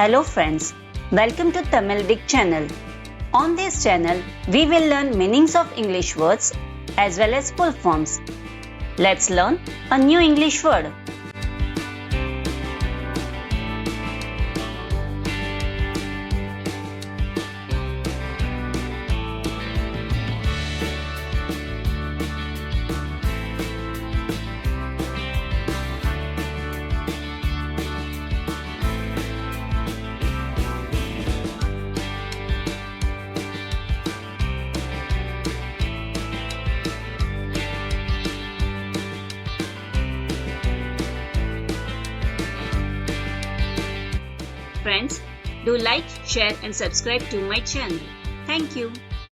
Hello friends, welcome to Tamil Dick channel. On this channel, we will learn meanings of English words as well as full forms. Let's learn a new English word. Friends, do like, share and subscribe to my channel. Thank you.